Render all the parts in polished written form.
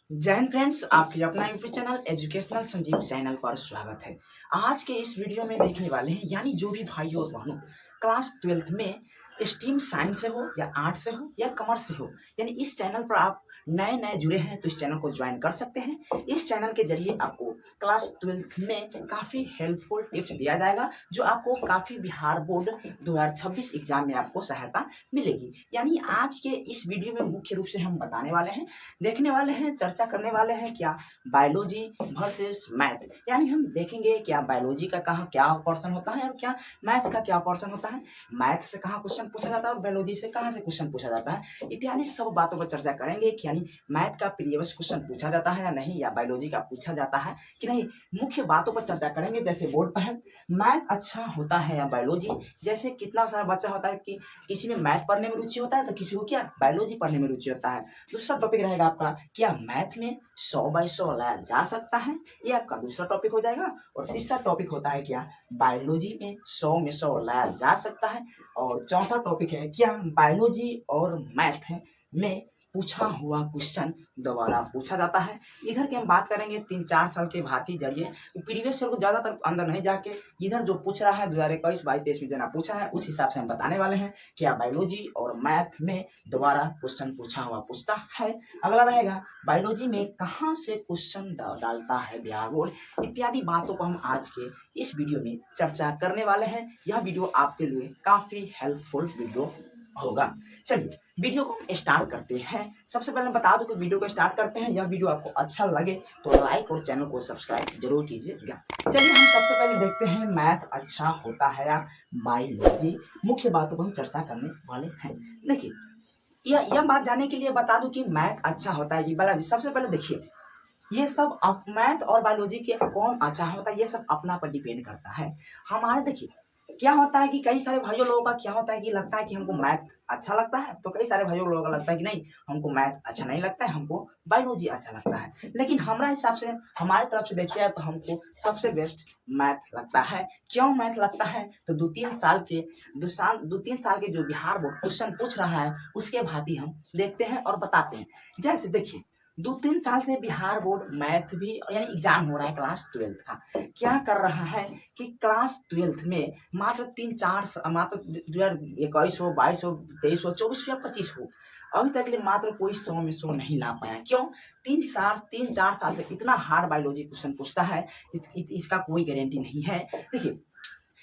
जय हिंद फ्रेंड्स, आपके अपना YouTube channel educational Sanjeev channel पर स्वागत है। आज के इस वीडियो में देखने वाले हैं, यानी जो भी भाई और बहनों क्लास 12th में स्ट्रीम साइंस से हो या आर्ट से हो या कॉमर्स से हो, यानी इस चैनल पर आप नए नए जुड़े हैं तो इस चैनल को ज्वाइन कर सकते हैं। इस चैनल के जरिए आपको क्लास 12th में काफ़ी हेल्पफुल टिप्स दिया जाएगा, जो आपको काफ़ी बिहार बोर्ड 2026 एग्जाम में आपको सहायता मिलेगी। यानी आज के इस वीडियो में मुख्य रूप से हम बताने वाले हैं, देखने वाले हैं, चर्चा करने वाले हैं क्या बायोलॉजी वर्सेस मैथ। यानी हम देखेंगे क्या बायोलॉजी का कहाँ क्या पोर्शन होता है और क्या मैथ का क्या पोर्शन होता है, मैथ से कहाँ क्वेश्चन पूछा जाता है और बायोलॉजी से कहाँ से क्वेश्चन पूछा जाता है, इत्यादि सब बातों पर चर्चा करेंगे कि यानी मैथ का प्रीवियस क्वेश्चन पूछा जाता है या नहीं, या बायोलॉजी का पूछा जाता है कि नहीं। मुख्य बातों पर चर्चा करेंगे। जैसे बोर्ड पर है, मैथ अच्छा होता है या बायोलॉजी। जैसे कितना सारा बच्चा होता है कि किसी में मैथ पढ़ने में रुचि होता है तो किसी को क्या बायोलॉजी पढ़ने में रुचि होता है। दूसरा टॉपिक रहेगा आपका क्या मैथ में 100/100 लाया जा सकता है, ये आपका दूसरा टॉपिक हो जाएगा। और तीसरा टॉपिक होता है क्या बायोलॉजी में 100 में 100 लाया जा सकता है। और चौथा टॉपिक है क्या बायोलॉजी और मैथ में पूछा हुआ क्वेश्चन दोबारा पूछा जाता है। इधर की हम बात करेंगे 3-4 साल के भारतीय जरिए, प्रीवियस ईयर को ज़्यादातर अंदर नहीं जाके इधर जो पूछ रहा है 2021, 22, 23 में जना पूछा है उस हिसाब से हम बताने वाले हैं क्या बायोलॉजी और मैथ में दोबारा क्वेश्चन पूछा हुआ पूछता है। अगला रहेगा बायोलॉजी में कहाँ से क्वेश्चन डालता है बिहार बोर्ड, इत्यादि बातों पर हम आज के इस वीडियो में चर्चा करने वाले हैं। यह वीडियो आपके लिए काफ़ी हेल्पफुल वीडियो होगा। चलिए वीडियो को हम स्टार्ट करते हैं। सबसे पहले बता दूं कि वीडियो को स्टार्ट करते हैं, यह वीडियो आपको अच्छा लगे तो लाइक और चैनल को सब्सक्राइब जरूर कीजिएगा। चलिए हम सबसे पहले देखते हैं मैथ अच्छा होता है या बायोलॉजी। मुख्य बातों पर हम चर्चा करने वाले हैं। देखिए यह बात जानने के लिए बता दूं कि मैथ अच्छा होता है कि बायोलॉजी। सबसे पहले देखिए ये सब मैथ और बायोलॉजी के कौन अच्छा होता है, ये सब अपना पर डिपेंड करता है। हमारे देखिए क्या होता है कि कई सारे भाइयों लोगों का क्या होता है कि लगता है कि हमको मैथ अच्छा लगता है, तो कई सारे भाइयों लोगों का लगता है कि नहीं हमको मैथ अच्छा नहीं लगता है, हमको बायोलॉजी अच्छा लगता है। लेकिन हमारा हिसाब से हमारी तरफ से देखिए तो हमको सबसे बेस्ट मैथ लगता है। क्यों मैथ लगता है, तो 2-3 साल के जो बिहार बोर्ड क्वेश्चन पूछ रहा है उसके भांति हम देखते हैं और बताते हैं। जैसे देखिए 2-3 साल से बिहार बोर्ड मैथ भी यानी एग्जाम हो रहा है क्लास 12th का, क्या कर रहा है कि क्लास 12th में मात्र 3-4 मात्र 2021 हो, 22 हो, 23 हो, 24 हो या 25 हो, अभी तक के लिए मात्र कोई 100 में 100 नहीं ला पाया। क्यों? 3-4 साल से इतना हार्ड बायोलॉजी क्वेश्चन पूछता है, इसका कोई गारंटी नहीं है। देखिए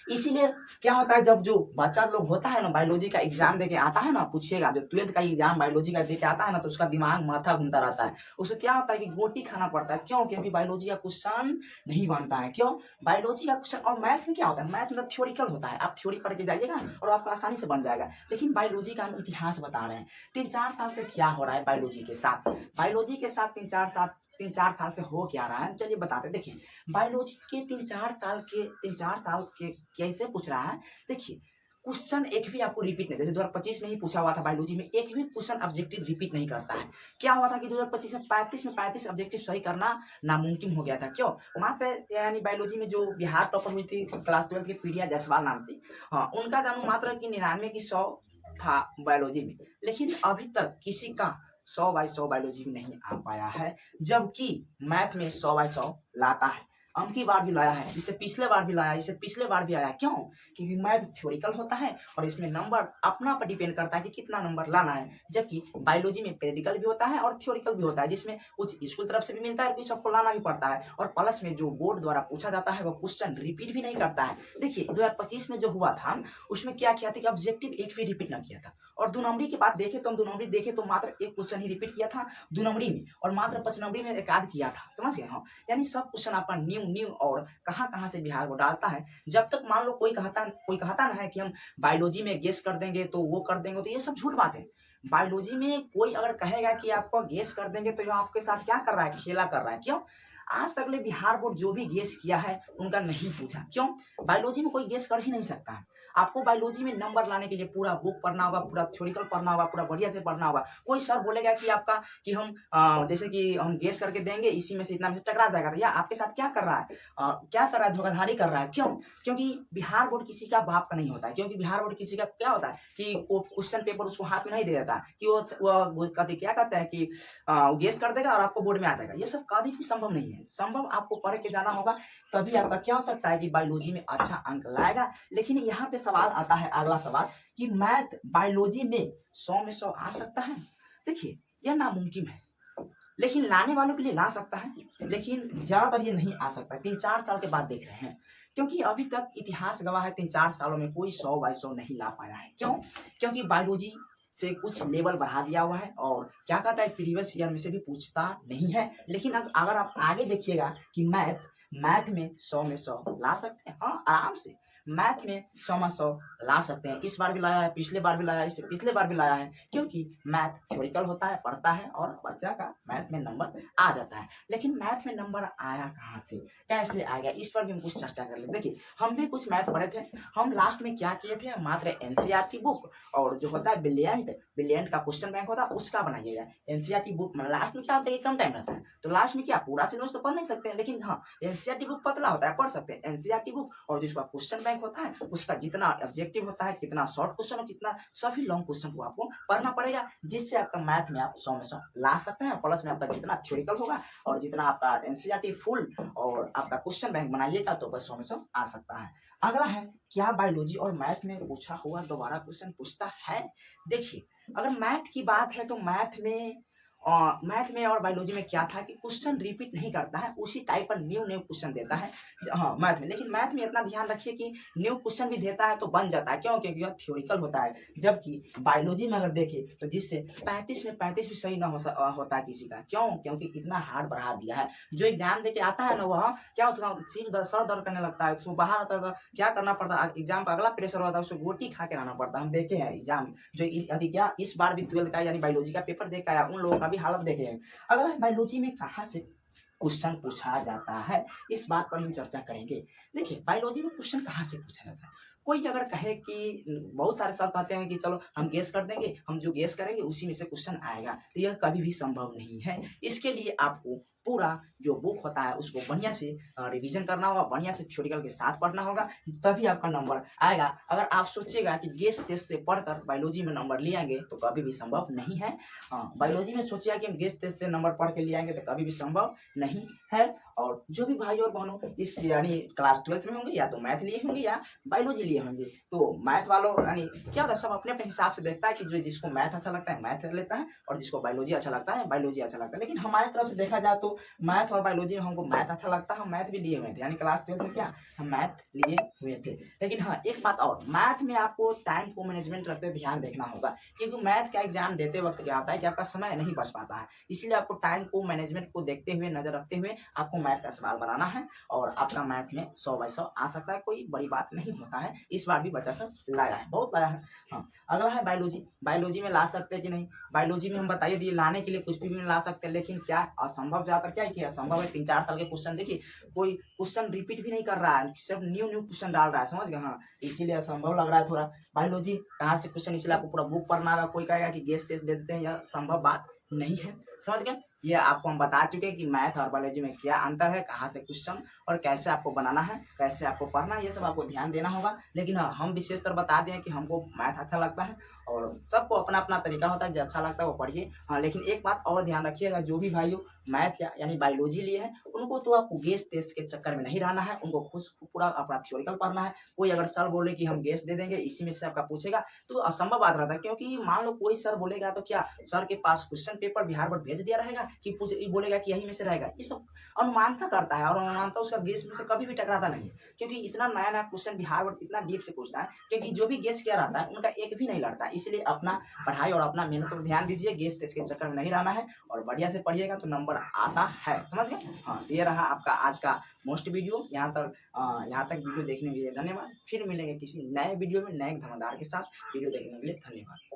इसीलिए क्या होता है, जब जो बच्चा लोग होता है ना बायोलॉजी का एग्जाम देके आता है ना, पूछिएगा जो 12th का एग्जाम बायोलॉजी का देके आता है ना, तो उसका दिमाग माथा घूमता रहता है। उसे क्या होता है कि गोटी खाना पड़ता है। क्यों? कि अभी बायोलॉजी का क्वेश्चन नहीं बनता है। क्यों? बायोलॉजी का क्वेश्चन और मैथ में क्या होता है, मैथ में थ्योरिकल होता है, आप थ्योरी पढ़ के जाइएगा और आपका आसानी से बन जाएगा। लेकिन बायोलॉजी का हम इतिहास बता रहे हैं। 3-4 साल से क्या हो रहा है बायोलॉजी के साथ, 3-4 साल से हो क्या रहा है, चलिए बताते। देखिए बायोलॉजी के 3-4 साल के कैसे पूछ रहा है। देखिए क्वेश्चन एक भी आपको रिपीट नहीं, जैसे 2025 में ही पूछा हुआ था बायोलॉजी में, एक भी क्वेश्चन ऑब्जेक्टिव रिपीट नहीं करता है। क्या हुआ था कि 2025 में 35 ऑब्जेक्टिव सही करना नामुमकिन हो गया था। क्यों? वहाँ पे यानी बायोलॉजी में जो बिहार टॉपर हुई थी क्लास 12 की, प्रिया जायसवाल नाम थी, हाँ उनका जानू मात्र कि 99 की 100 था बायोलॉजी में। लेकिन अभी तक किसी का 100/100 बायोलॉजी में नहीं आ पाया है, जबकि मैथ में 100/100 लाता है। अब की बार भी लाया है, इससे पिछले बार भी लाया, इससे पिछले बार भी आया। क्यों? क्योंकि मैथ थ्योरिकल होता है और इसमें नंबर अपना पर डिपेंड करता है कि कितना नंबर लाना है। जबकि बायोलॉजी में प्रैक्टिकल भी होता है और थ्योरिकल भी होता है, जिसमें कुछ स्कूल तरफ से भी मिलता है और कुछ सबको लाना भी पड़ता है। और प्लस में जो बोर्ड द्वारा पूछा जाता है वो क्वेश्चन रिपीट भी नहीं करता है। देखिए 2025 में जो हुआ था उसमें क्या किया था कि ऑब्जेक्टिव एक भी रिपीट ना किया था। और 2 नंबरी की बात देखे तो हम 2 नंबरी देखे तो मात्र एक क्वेश्चन ही रिपीट किया था 2 नंबरी में, और मात्र 5 नंबरी में एक आध किया था। समझ गए? हाँ, यानी सब क्वेश्चन आपका न्यू और कहाँ से बिहार को डालता है। जब तक मान लो कोई कहता ना है कि हम बायोलॉजी में गेस कर देंगे तो वो कर देंगे, तो ये सब झूठ बात है। बायोलॉजी में कोई अगर कहेगा कि आपको गेस कर देंगे तो ये आपके साथ क्या कर रहा है, खेला कर रहा है। क्यों? आज तक ले बिहार बोर्ड जो भी गेस किया है उनका नहीं पूछा। क्यों? बायोलॉजी में कोई गेस कर ही नहीं सकता है। आपको बायोलॉजी में नंबर लाने के लिए पूरा बुक पढ़ना होगा, पूरा थ्योरिकल पढ़ना होगा, पूरा बढ़िया से पढ़ना होगा। कोई सर बोलेगा कि आपका कि हम जैसे कि हम गेस करके देंगे, इसी में से इतना में से टकरा जाएगा, तो या आपके साथ क्या कर रहा है, क्या कर रहा है, धोखाधड़ी कर रहा है। क्यों? क्योंकि बिहार बोर्ड किसी का बाप का नहीं होता है। क्योंकि बिहार बोर्ड किसी का क्या होता है कि क्वेश्चन पेपर उसको हाथ में नहीं दे देता कि वो कभी क्या कहते हैं कि गेस कर देगा और आपको बोर्ड में आ जाएगा। ये सब कभी भी संभव नहीं है। संभव आपको पढ़ के जाना होगा, तभी आपका क्या हो सकता है कि बायोलॉजी में अच्छा अंक लाएगा। लेकिन यहाँ पे सवाल आता है, अगला सवाल, कि मैथ बायोलॉजी में 100 में 100 आ सकता है? देखिए, यह नामुमकिन है, लेकिन लाने वालों के लिए ला सकता है, लेकिन ज्यादातर ये नहीं आ सकता। 3-4 साल के बाद देख रहे हैं, क्योंकि अभी तक इतिहास गवाह है 3-4 सालों में कोई 100 बाई 100 नहीं ला पाया है। क्यों? क्योंकि बायोलॉजी से कुछ लेवल बढ़ा दिया हुआ है, और क्या कहता है प्रीवियस ईयर में से भी पूछता नहीं है। लेकिन अगर आप आगे देखिएगा कि मैथ में 100 में 100 ला सकते हैं, हाँ आराम से मैथ में 100 में 100 ला सकते हैं। इस बार भी लाया है, पिछले बार भी लाया है, इससे पिछले बार भी लाया है, क्योंकि मैथ थ्योरिकल होता है, पढ़ता है और बच्चा का मैथ में नंबर आ जाता है। लेकिन मैथ में नंबर आया कहाँ से, कैसे आ गया, इस पर भी हम कुछ चर्चा कर लेते। देखिए, हम भी कुछ मैथ पढ़े थे। हम लास्ट में क्या किए थे, मात्र एनसीईआरटी बुक और जो होता है ब्रिलियंट का क्वेश्चन बैंक होता है उसका बनाइएगा। एनसीईआरटी बुक में लास्ट में क्या होता है, कम टाइम रहता है, तो लास्ट में क्या पूरा सिलेबस तो पढ़ नहीं सकते हैं, लेकिन हाँ एनसीईआरटी बुक पतला होता है, पढ़ सकते हैं एनसीईआरटी बुक। और जिसका क्वेश्चन बैंक होता है उसका जितना ऑब्जेक्टिव होता है, कितना शॉर्ट क्वेश्चन और कितना सभी लॉन्ग क्वेश्चन को आपको पढ़ना पड़ेगा, जिससे आपका मैथ में आप 100 में 100 ला सकते हैं। प्लस में आपका जितना थ्योरिकल होगा और जितना आपका एनसीईआरटी फुल और आपका क्वेश्चन बैंक बनाइएगा तो बस 100 में 100 आ सकता है। अगला है, क्या बायोलॉजी और मैथ में पूछा हुआ दोबारा क्वेश्चन पूछता है? देखिए, अगर मैथ की बात है तो मैथ में और बायोलॉजी में क्या था कि क्वेश्चन रिपीट नहीं करता है, उसी टाइप पर न्यू क्वेश्चन देता है, हाँ मैथ में। लेकिन मैथ में इतना ध्यान रखिए कि न्यू क्वेश्चन भी देता है तो बन जाता है। क्यों? क्योंकि यह थ्योरिकल होता है। जबकि बायोलॉजी में अगर देखें तो जिससे 35 में 35 भी सही ना होता है किसी का। क्यों? क्योंकि इतना हार्ड बढ़ा दिया है। जो एग्जाम दे के आता है ना, वह क्या होता है, सर दर्द करने लगता है, उसको बाहर आता है, क्या करना पड़ता है, एग्जाम का अगला प्रेशर होता है, उसको गोटी खा के रहना पड़ता है। हम देखे हैं एग्जाम जो यदि क्या इस बार भी 12th का यानी बायोलॉजी का पेपर दे के आया, उन लोगों का भी हालत देखे हैं। अगला बायोलॉजी में कहाँ से क्वेश्चन पूछा जाता है, इस बात पर हम चर्चा करेंगे। देखिए, बायोलॉजी में क्वेश्चन कहाँ से पूछा जाता है। कोई अगर कहे कि बहुत सारे सर कहते हैं कि चलो हम गेस कर देंगे, हम जो गेस करेंगे उसी में से क्वेश्चन आएगा, तो यह कभी भी संभव नहीं है। इसके लिए आपको पूरा जो बुक होता है उसको बढ़िया से रिवीजन करना होगा, बढ़िया से थ्योरिकल के साथ पढ़ना होगा, तभी आपका नंबर आएगा। अगर आप सोचिएगा कि गेस टेस्ट से पढ़कर बायोलॉजी में नंबर ले आएंगे तो कभी भी संभव नहीं है। बायोलॉजी में सोचिएगा कि हम गेस टेस्ट से नंबर पढ़ के ले आएंगे तो कभी भी संभव नहीं है। और जो भी भाई और बहनों इस यानी क्लास 12th में होंगे, या तो मैथ लिए होंगे या बायोलॉजी लिए होंगे, तो मैथ वालों यानी क्या होता है, सब अपने अपने हिसाब से देखता है कि जो जिसको मैथ अच्छा लगता है मैथ लेता है, और जिसको बायोलॉजी अच्छा लगता है बायोलॉजी अच्छा लगता है। लेकिन हमारी तरफ से देखा जाए तो मैथ और बायोलॉजी में हमको मैथ अच्छा लगता है, हम मैथ भी लिए हुए थे, यानी क्लास 12th में क्या हम मैथ लिए हुए थे। लेकिन हाँ एक बात और, मैथ में आपको टाइम को मैनेजमेंट रखते हुए ध्यान देखना होगा, क्योंकि मैथ का एग्जाम देते वक्त क्या होता है कि आपका समय नहीं बच पाता है। इसलिए आपको टाइम को मैनेजमेंट को देखते हुए, नजर रखते हुए आपको मैथ का सवाल बनाना है, और आपका मैथ में 100 बाई 100 आ सकता है, कोई बड़ी बात नहीं होता है। इस बार भी बच्चा सब लाया है, बहुत लाया है। हाँ, अगला है बायोलॉजी। बायोलॉजी में ला सकते हैं कि नहीं, बायोलॉजी में हम बताइए दिए लाने के लिए कुछ भी ला सकते हैं, लेकिन क्या असंभव ज्यादातर क्या है कि असंभव है। 3-4 साल के क्वेश्चन देखिए, कोई क्वेश्चन रिपीट भी नहीं कर रहा है, सिर्फ न्यू क्वेश्चन डाल रहा है, समझ गए। हाँ, इसीलिए असंभव लग रहा है थोड़ा। बायोलॉजी कहाँ से क्वेश्चन, इसलिए आपको पूरा बुक पढ़ना होगा। कोई कहेगा कि गेस टेस्ट दे देते हैं, यह संभव बात नहीं है, समझ गए। ये आपको हम बता चुके हैं कि मैथ और बायोलॉजी में क्या अंतर है, कहाँ से क्वेश्चन और कैसे आपको बनाना है, कैसे आपको पढ़ना है, ये सब आपको ध्यान देना होगा। लेकिन हाँ, हम विशेषतर बता दें कि हमको मैथ अच्छा लगता है, और सबको अपना अपना तरीका होता है, जो अच्छा लगता है वो पढ़िए। हाँ, लेकिन एक बात और ध्यान रखिएगा, जो भी भाइयों मैथ यानी बायोलॉजी लिए हैं उनको तो आपको गेस टेस्ट के चक्कर में नहीं रहना है, उनको खुद पूरा अपना थ्योरिकल पढ़ना है। कोई अगर सर बोले कि हम गेस दे देंगे, इसी में से आपका पूछेगा, तो असंभव बात रहता है। क्योंकि मान लो कोई सर बोलेगा तो क्या सर के पास क्वेश्चन पेपर बिहार बोर्ड भेज दिया रहेगा कि बोलेगा कि यही में से रहेगा। ये सब अनुमानता करता है, और अनुमानता उसका गेस में से कभी भी टकराता नहीं है, क्योंकि इतना नया नया क्वेश्चन बिहार बोर्ड इतना डीप से पूछता है, क्योंकि जो भी गेस किया रहता है उनका एक भी नहीं लड़ता। इसलिए अपना पढ़ाई और अपना मेहनत पर ध्यान दीजिए, गेस टेस्ट के चक्कर में नहीं रहना है, और बढ़िया से पढ़िएगा तो नंबर आता है, समझ गए। हाँ, तो ये रहा आपका आज का मोस्ट वीडियो। यहाँ तक वीडियो देखने के लिए धन्यवाद। फिर मिलेंगे किसी नए वीडियो में नए धमादार के साथ। वीडियो देखने के लिए धन्यवाद।